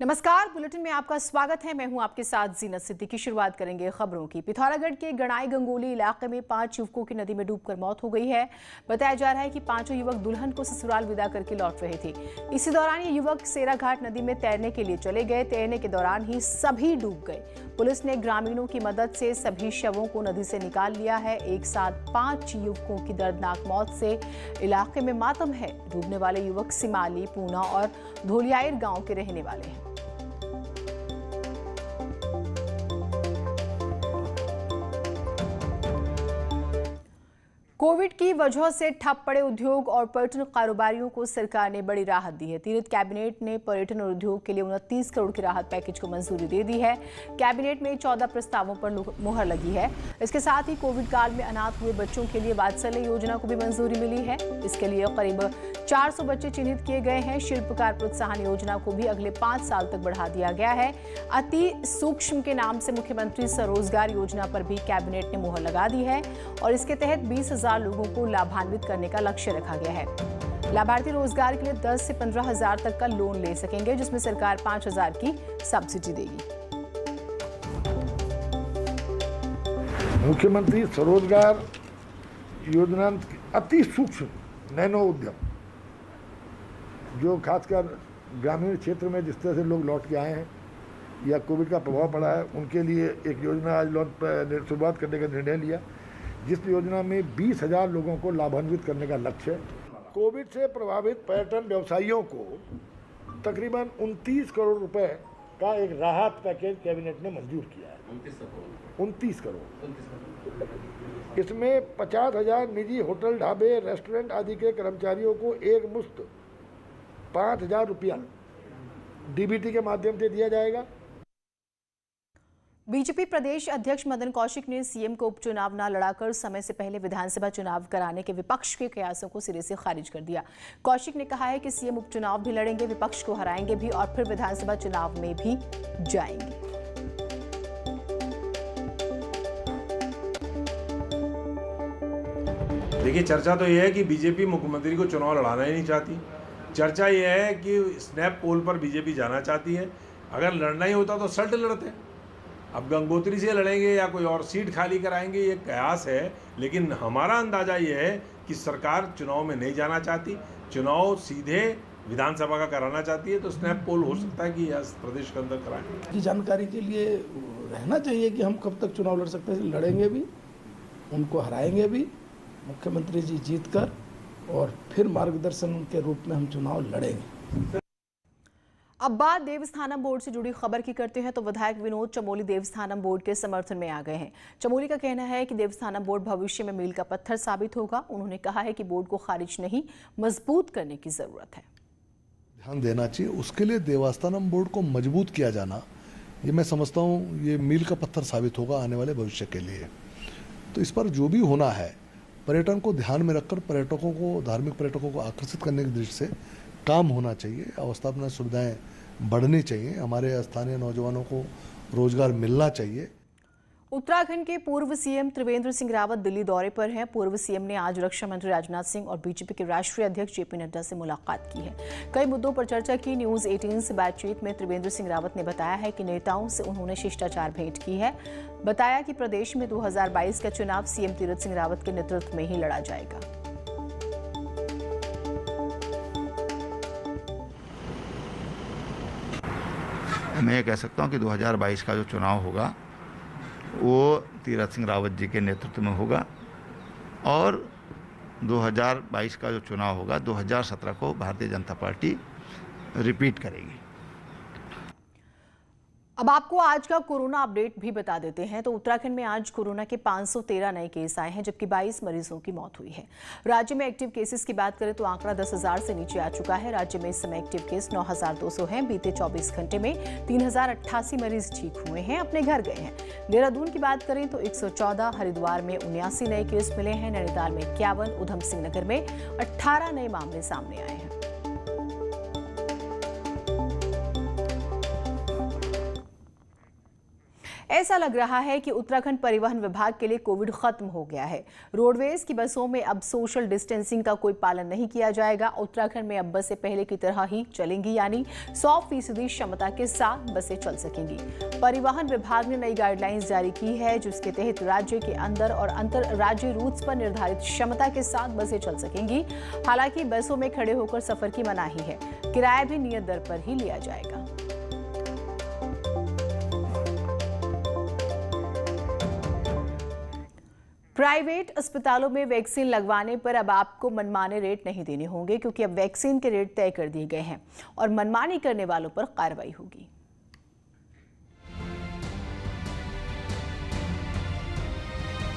नमस्कार, बुलेटिन में आपका स्वागत है। मैं हूं आपके साथ जीनत सिद्दीकी। शुरुआत करेंगे खबरों की। पिथौरागढ़ के गणाई गंगोली इलाके में 5 युवकों की नदी में डूबकर मौत हो गई है। बताया जा रहा है कि पांचों युवक दुल्हन को ससुराल विदा करके लौट रहे थे। इसी दौरान ये युवक सेराघाट नदी में तैरने के लिए चले गए। तैरने के दौरान ही सभी डूब गए। पुलिस ने ग्रामीणों की मदद से सभी शवों को नदी से निकाल लिया है। एक साथ 5 युवकों की दर्दनाक मौत से इलाके में मातम है। डूबने वाले युवक सिमाली, पूना और धोलियाईर गांव के रहने वाले हैं। कोविड की वजह से ठप पड़े उद्योग और पर्यटन कारोबारियों को सरकार ने बड़ी राहत दी है। तीर्थ कैबिनेट ने पर्यटन और उद्योग के लिए 29 करोड़ की राहत पैकेज को मंजूरी दे दी है। कैबिनेट में 14 प्रस्तावों पर मुहर लगी है। इसके साथ ही कोविड काल में अनाथ हुए बच्चों के लिए वात्सल्य योजना को भी मंजूरी मिली है। इसके लिए करीब 400 बच्चे चिन्हित किए गए हैं। शिल्पकार प्रोत्साहन योजना को भी अगले 5 साल तक बढ़ा दिया गया है। अति सूक्ष्म के नाम से मुख्यमंत्री स्वरोजगार योजना पर भी कैबिनेट ने मुहर लगा दी है और इसके तहत 20,000 लोगों को लाभान्वित करने का लक्ष्य रखा गया है। लाभार्थी रोजगार के लिए 10 से 15,000 तक का लोन ले सकेंगे, जिसमें सरकार 5,000 की सब्सिडी देगी। मुख्यमंत्री स्वरोजगार योजना अति सूक्ष्म नैनो उद्यम, जो खासकर ग्रामीण क्षेत्र में जिस तरह से लोग लौट के आए हैं या कोविड का प्रभाव पड़ा है, उनके लिए एक योजना आज शुरुआत करने का निर्णय लिया, जिस योजना में 20,000 लोगों को लाभान्वित करने का लक्ष्य है। कोविड से प्रभावित पर्यटन व्यवसायियों को तकरीबन 29 करोड़ रुपए का एक राहत पैकेज कैबिनेट ने मंजूर किया है। 29 करोड़। इसमें 50,000 निजी होटल, ढाबे, रेस्टोरेंट आदि के कर्मचारियों को एक मुश्त 5,000 रुपया डीबीटी के माध्यम से दिया जाएगा। बीजेपी प्रदेश अध्यक्ष मदन कौशिक ने सीएम को उपचुनाव न लड़ाकर समय से पहले विधानसभा चुनाव कराने के विपक्ष के प्रयासों को सिरे से खारिज कर दिया। कौशिक ने कहा है कि सीएम उपचुनाव भी लड़ेंगे, विपक्ष को हराएंगे भी और फिर विधानसभा चुनाव में भी जाएंगे। देखिए, चर्चा तो यह है कि बीजेपी मुख्यमंत्री को चुनाव लड़ाना ही नहीं चाहती। चर्चा यह है कि स्नैप पोल पर बीजेपी जाना चाहती है। अगर लड़ना ही होता तो सल्ट लड़ते। अब गंगोत्री से लड़ेंगे या कोई और सीट खाली कराएंगे, ये कयास है। लेकिन हमारा अंदाजा ये है कि सरकार चुनाव में नहीं जाना चाहती, चुनाव सीधे विधानसभा का कराना चाहती है। तो स्नैप पोल हो सकता है कि प्रदेश के अंदर कराएं। की जानकारी के लिए रहना चाहिए कि हम कब तक चुनाव लड़ सकते हैं। लड़ेंगे भी, उनको हराएंगे भी, मुख्यमंत्री जी जीत कर, और फिर मार्गदर्शन के रूप में हम चुनाव लड़ेंगे। अब बात देवस्थानम बोर्ड से जुड़ी खबर की करते हैं तो विधायक विनोद चमोली देवस्थानम बोर्ड के समर्थन में आ गए हैं। चमोली का कहना है कि देवस्थानम बोर्ड भविष्य में मील का पत्थर साबित होगा। उन्होंने कहा है कि बोर्ड को खारिज नहीं, मजबूत करने की जरूरत है। ध्यान देना चाहिए, उसके लिए देवस्थानम बोर्ड को मजबूत किया जाना, ये मैं समझता हूँ ये मील का पत्थर साबित होगा आने वाले भविष्य के लिए। तो इस पर जो भी होना है, पर्यटन को ध्यान में रखकर पर्यटकों को, धार्मिक पर्यटकों को आकर्षित करने की दृष्टि से काम होना चाहिए। अवस्थापना सुविधाएं बढ़नी चाहिए, हमारे स्थानीय नौजवानों को रोजगार मिलना चाहिए। उत्तराखंड के पूर्व सीएम त्रिवेंद्र सिंह रावत दिल्ली दौरे पर हैं। पूर्व सीएम ने आज रक्षा मंत्री राजनाथ सिंह और बीजेपी के राष्ट्रीय अध्यक्ष जेपी नड्डा से मुलाकात की है। कई मुद्दों पर चर्चा की। न्यूज 18 से बातचीत में त्रिवेंद्र सिंह रावत ने बताया है कि नेताओं से उन्होंने शिष्टाचार भेंट की है। बताया कि प्रदेश में 2022 का चुनाव सीएम तीरथ सिंह रावत के नेतृत्व में ही लड़ा जाएगा। मैं ये कह सकता हूँ कि 2022 का जो चुनाव होगा वो तीरथ सिंह रावत जी के नेतृत्व में होगा, और 2022 का जो चुनाव होगा 2017 को भारतीय जनता पार्टी रिपीट करेगी। अब आपको आज का कोरोना अपडेट भी बता देते हैं। तो उत्तराखंड में आज कोरोना के 513 नए केस आए हैं, जबकि 22 मरीजों की मौत हुई है। राज्य में एक्टिव केसेस की बात करें तो आंकड़ा 10,000 से नीचे आ चुका है। राज्य में इस समय एक्टिव केस 9,200 हैं। बीते 24 घंटे में 3,088 मरीज ठीक हुए हैं, अपने घर गए हैं। देहरादून की बात करें तो 114, हरिद्वार में 79 नए केस मिले हैं, नैनीताल में 51, उधम सिंह नगर में 18 नए मामले सामने आए हैं। ऐसा लग रहा है कि उत्तराखंड परिवहन विभाग के लिए कोविड खत्म हो गया है। रोडवेज की बसों में अब सोशल डिस्टेंसिंग का कोई पालन नहीं किया जाएगा। उत्तराखंड में अब बसें पहले की तरह ही चलेंगी, यानी 100% क्षमता के साथ बसें चल सकेंगी। परिवहन विभाग ने नई गाइडलाइंस जारी की है, जिसके तहत राज्य के अंदर और अंतर राज्य रूट्स पर निर्धारित क्षमता के साथ बसें चल सकेंगी। हालांकि बसों में खड़े होकर सफर की मनाही है। किराया भी नियत दर पर ही लिया जाएगा। प्राइवेट अस्पतालों में वैक्सीन लगवाने पर अब आपको मनमाने रेट नहीं देने होंगे, क्योंकि अब वैक्सीन के रेट तय कर दिए गए हैं और मनमानी करने वालों पर कार्रवाई होगी।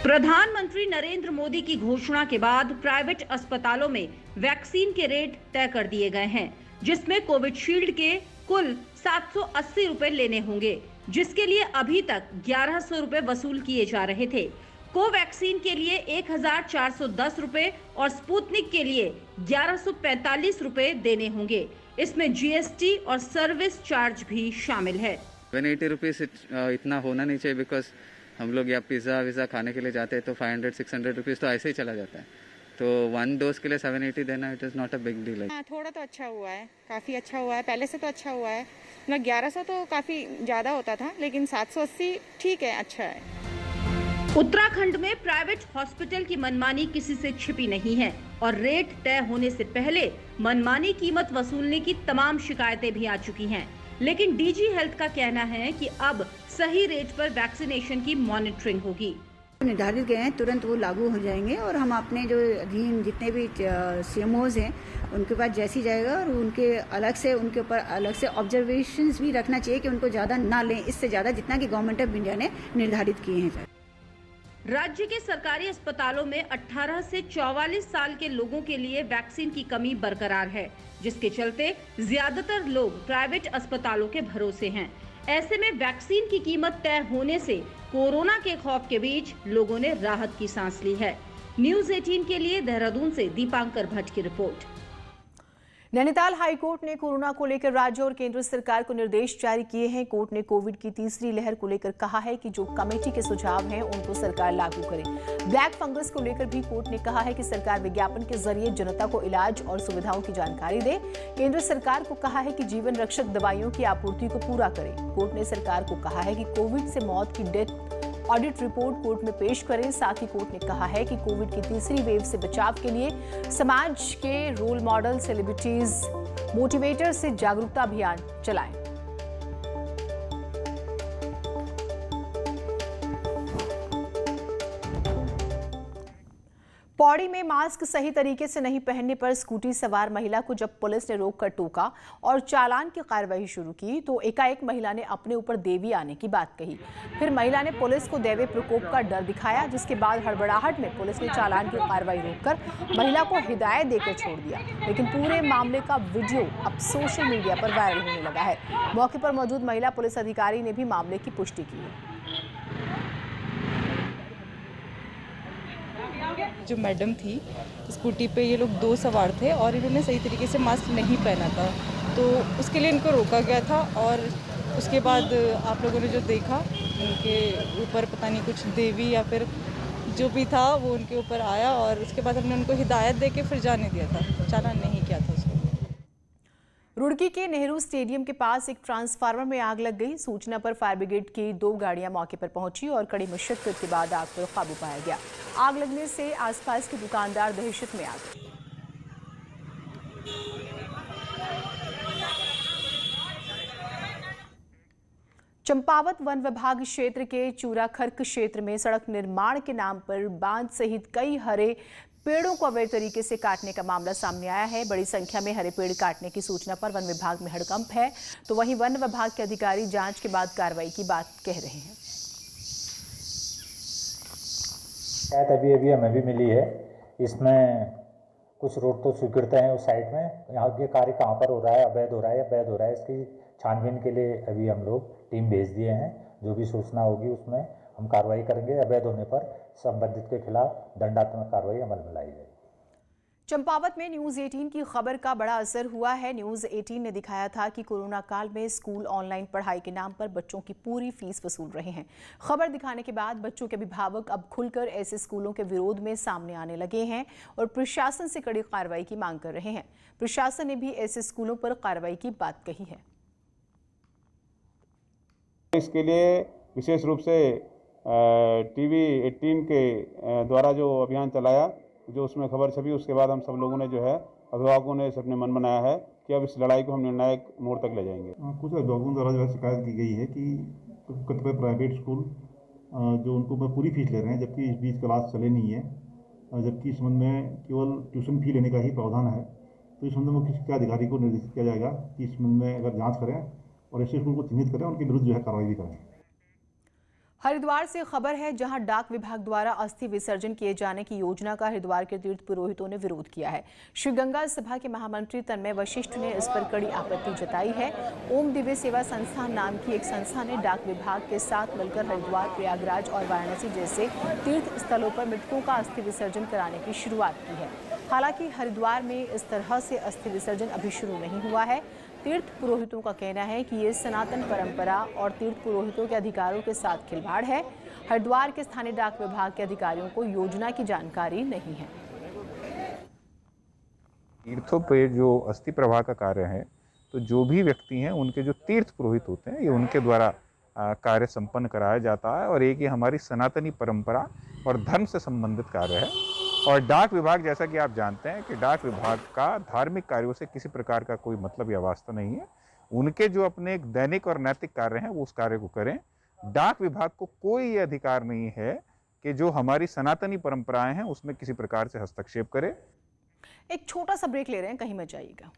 प्रधानमंत्री नरेंद्र मोदी की घोषणा के बाद प्राइवेट अस्पतालों में वैक्सीन के रेट तय कर दिए गए हैं, जिसमें कोविशील्ड के कुल 780 रुपए लेने होंगे, जिसके लिए अभी तक 1100 रुपए वसूल किए जा रहे थे। कोवैक्सीन के लिए 1410 रुपए और स्पुतनिक के लिए 1145 रुपए देने होंगे। इसमें जीएसटी और सर्विस चार्ज भी शामिल है। 180 रुपीज इतना होना नहीं चाहिए, बिकॉज हम लोग यहाँ पिज़्ज़ा विज़ा खाने के लिए जाते हैं तो 500-600 रुपीज़ तो ऐसे ही चला जाता है। तो 1 डोज के लिए 780 देना, it is not a big deal. थोड़ा तो अच्छा हुआ है, काफ़ी अच्छा हुआ है, पहले से तो अच्छा हुआ है। 1100 तो काफ़ी ज़्यादा होता था, लेकिन 780 ठीक है, अच्छा है। उत्तराखंड में प्राइवेट हॉस्पिटल की मनमानी किसी से छिपी नहीं है और रेट तय होने से पहले मनमानी कीमत वसूलने की तमाम शिकायतें भी आ चुकी हैं। लेकिन डीजी हेल्थ का कहना है कि अब सही रेट पर वैक्सीनेशन की मॉनिटरिंग होगी। निर्धारित गए हैं, तुरंत वो लागू हो जाएंगे और हम अपने जो अधीन जितने भी सीएमओज हैं उनके पास जैसी जाएगा और उनके उनके ऊपर अलग से ऑब्जर्वेशंस भी रखना चाहिए कि उनको ज़्यादा ना लें, इससे ज़्यादा जितना कि गवर्नमेंट ऑफ इंडिया ने निर्धारित किए हैं। राज्य के सरकारी अस्पतालों में 18 से 44 साल के लोगों के लिए वैक्सीन की कमी बरकरार है, जिसके चलते ज्यादातर लोग प्राइवेट अस्पतालों के भरोसे हैं। ऐसे में वैक्सीन की कीमत तय होने से कोरोना के खौफ के बीच लोगों ने राहत की सांस ली है। न्यूज़ 18 के लिए देहरादून से दीपांकर भट्ट की रिपोर्ट। नैनीताल हाईकोर्ट ने कोरोना को लेकर राज्य और केंद्र सरकार को निर्देश जारी किए हैं। कोर्ट ने कोविड की तीसरी लहर को लेकर कहा है कि जो कमेटी के सुझाव हैं उनको सरकार लागू करे। ब्लैक फंगस को लेकर भी कोर्ट ने कहा है कि सरकार विज्ञापन के जरिए जनता को इलाज और सुविधाओं की जानकारी दे। केंद्र सरकार को कहा है कि जीवन रक्षक दवाइयों की आपूर्ति को पूरा करे। कोर्ट ने सरकार को कहा है कि कोविड से मौत की डेथ ऑडिट रिपोर्ट कोर्ट में पेश करें। साथ ही कोर्ट ने कहा है कि कोविड की तीसरी वेव से बचाव के लिए समाज के रोल मॉडल, सेलिब्रिटीज, मोटिवेटर से जागरूकता अभियान चलाएं। पौड़ी में मास्क सही तरीके से नहीं पहनने पर स्कूटी सवार महिला को जब पुलिस ने रोककर टोका और चालान की कार्रवाई शुरू की तो एकाएक महिला ने अपने ऊपर देवी आने की बात कही। फिर महिला ने पुलिस को दैवीय प्रकोप का डर दिखाया, जिसके बाद हड़बड़ाहट में पुलिस ने चालान की कार्रवाई रोककर महिला को हिदायत देकर छोड़ दिया। लेकिन पूरे मामले का वीडियो अब सोशल मीडिया पर वायरल होने लगा है। मौके पर मौजूद महिला पुलिस अधिकारी ने भी मामले की पुष्टि की है। जो मैडम थी स्कूटी पे, ये लोग 2 सवार थे और इन्होंने सही तरीके से मास्क नहीं पहना था, तो उसके लिए इनको रोका गया था। और उसके बाद आप लोगों ने जो देखा, उनके ऊपर पता नहीं कुछ देवी या फिर जो भी था वो उनके ऊपर आया और उसके बाद हमने उनको हिदायत दे के फिर जाने दिया था, चालान नहीं किया था उसको। रुड़की के नेहरू स्टेडियम के पास एक ट्रांसफार्मर में आग लग गई। सूचना पर फायर ब्रिगेड की 2 गाड़ियां मौके पर पहुंची और कड़ी मशक्कत के बाद आग पर काबू पाया गया। आग लगने से आसपास के दुकानदार दहशत में आ गए। चंपावत वन विभाग क्षेत्र के चूराखर्क क्षेत्र में सड़क निर्माण के नाम पर बांध सहित कई हरे पेड़ों को अवैध तरीके से काटने का मामला सामने आया है। बड़ी संख्या में हरे पेड़ काटने की सूचना पर वन विभाग में हड़कंप है, तो वहीं वन विभाग के अधिकारी जांच के बाद कार्रवाई की बात कह रहे हैं। अभी हमें भी मिली है, इसमें कुछ रोड तो स्वीकृत हैं उस साइड में। यहाँ ये कार्य कहाँ पर हो रहा है, अवैध हो रहा है या वैध हो रहा है, इसकी छानबीन के लिए अभी हम लोग टीम भेज दिए हैं। जो भी सूचना होगी उसमें हम कार्रवाई करेंगे। अवैध होने पर संबंधित के खिलाफ दंडात्मक कार्रवाई अमल में लाई जाएगी। चंपावत में न्यूज 18 की खबर का बड़ा असर हुआ है। न्यूज 18 ने दिखाया था कि कोरोना काल में स्कूल ऑनलाइन पढ़ाई के नाम पर बच्चों की पूरी फीस वसूल रहे हैं। खबर दिखाने के बाद बच्चों के अभिभावक अब खुलकर ऐसे स्कूलों के विरोध में सामने आने लगे हैं और प्रशासन से कड़ी कार्रवाई की मांग कर रहे हैं। प्रशासन ने भी ऐसे स्कूलों पर कार्रवाई की बात कही है। इसके लिए विशेष रूप से टीवी 18 के द्वारा जो अभियान चलाया, जो उसमें खबर छपी, उसके बाद हम सब लोगों ने जो है अभिभावकों ने सबने मन बनाया है कि अब इस लड़ाई को हम निर्णायक मोड़ तक ले जाएंगे। कुछ अभिभावकों द्वारा जो है शिकायत की गई है कि कतिपय प्राइवेट स्कूल जो उनको पूरी फीस ले रहे हैं, जबकि इस बीच क्लास चले नहीं है, जबकि इस संबंध में केवल ट्यूशन फी लेने का ही प्रावधान है। तो इस संबंध में मुख्य शिक्षा अधिकारी को निर्देशित किया जाएगा कि इस संबंध में अगर जाँच करें और ऐसे स्कूल को चिन्हित करें, उनके विरुद्ध जो है कार्रवाई भी करें। हरिद्वार से खबर है, जहां डाक विभाग द्वारा अस्थि विसर्जन किए जाने की योजना का हरिद्वार के तीर्थ पुरोहितों ने विरोध किया है। श्री गंगा सभा के महामंत्री तन्मय वशिष्ठ ने इस पर कड़ी आपत्ति जताई है। ओम दिव्य सेवा संस्थान नाम की एक संस्था ने डाक विभाग के साथ मिलकर हरिद्वार, प्रयागराज और वाराणसी जैसे तीर्थ स्थलों पर मृतकों का अस्थि विसर्जन कराने की शुरुआत की है। हालांकि हरिद्वार में इस तरह से अस्थि विसर्जन अभी शुरू नहीं हुआ है। तीर्थ पुरोहितों का कहना है कि ये सनातन परंपरा और तीर्थ पुरोहितों के अधिकारों के साथ खिलवाड़ है। हरिद्वार के स्थानीय डाक विभाग के अधिकारियों को योजना की जानकारी नहीं है। तीर्थों पे जो अस्थि प्रवाह का कार्य है, तो जो भी व्यक्ति हैं उनके जो तीर्थ पुरोहित होते हैं, ये उनके द्वारा कार्य संपन्न कराया जाता है और एक ये हमारी सनातनी परंपरा और धर्म से संबंधित कार्य है। और डाक विभाग, जैसा कि आप जानते हैं कि डाक विभाग का धार्मिक कार्यों से किसी प्रकार का कोई मतलब या वास्ता नहीं है। उनके जो अपने एक दैनिक और नैतिक कार्य हैं, वो उस कार्य को करें। डाक विभाग को कोई ये अधिकार नहीं है कि जो हमारी सनातनी परंपराएं हैं उसमें किसी प्रकार से हस्तक्षेप करे। एक छोटा सा ब्रेक ले रहे हैं, कहीं मत जाइएगा।